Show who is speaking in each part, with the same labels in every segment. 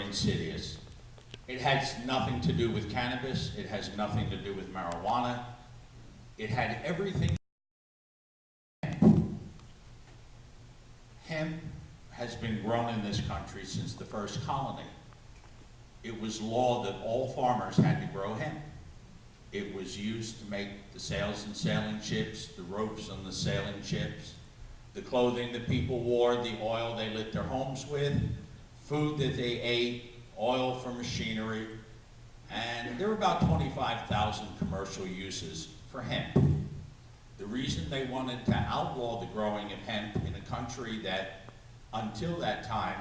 Speaker 1: insidious. It has nothing to do with cannabis. It has nothing to do with marijuana. It had everything. Hemp has been grown in this country since the first colony. It was law that all farmers had to grow hemp. It was used to make the sails and sailing ships, the ropes on the sailing ships, the clothing that people wore, the oil they lit their homes with, food that they ate, oil for machinery, and there were about 25,000 commercial uses for hemp. The reason they wanted to outlaw the growing of hemp in a country that, until that time,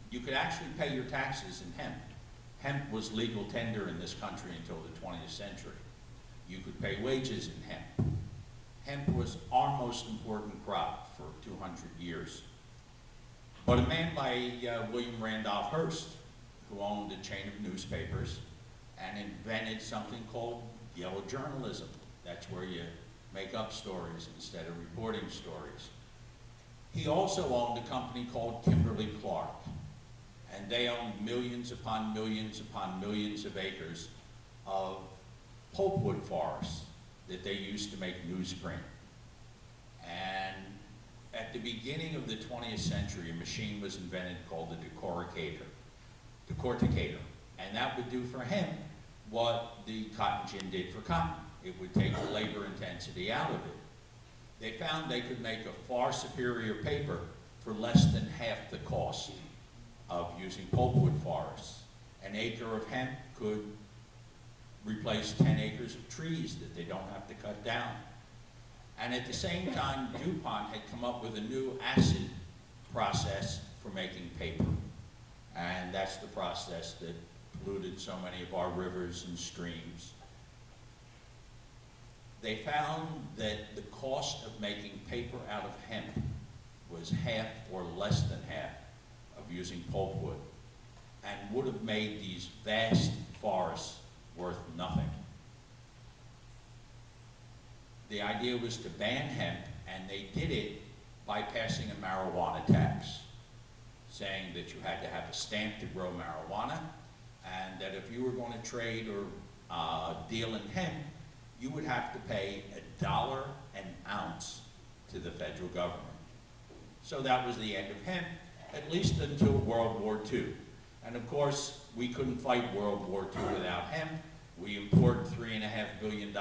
Speaker 1: you could actually pay your taxes in hemp. Hemp was legal tender in this country until the 20th century. You could pay wages in hemp. Hemp was our most important crop for 200 years. But a man by William Randolph Hearst, who owned a chain of newspapers and invented something called yellow journalism. That's where you make up stories instead of reporting stories. He also owned a company called Kimberly-Clark, and they owned millions upon millions upon millions of acres of pulpwood forests that they used to make newsprint. And at the beginning of the 20th century, a machine was invented called the decorticator, and that would do for hemp what the cotton gin did for cotton. It would take the labor intensity out of it. They found they could make a far superior paper for less than half the cost of using pulpwood forests. An acre of hemp could replace 10 acres of trees that they don't have to cut down. And at the same time, DuPont had come up with a new acid process for making paper. And that's the process that polluted so many of our rivers and streams. They found that the cost of making paper out of hemp was half or less than half of using pulpwood, and would have made these vast forests worth nothing. The idea was to ban hemp, and they did it by passing a marijuana tax, saying that you had to have a stamp to grow marijuana, and that if you were going to trade or deal in hemp, you would have to pay $1 an ounce to the federal government. So that was the end of hemp, at least until World War II. And of course, we couldn't fight World War II without hemp. We import $3.5 billion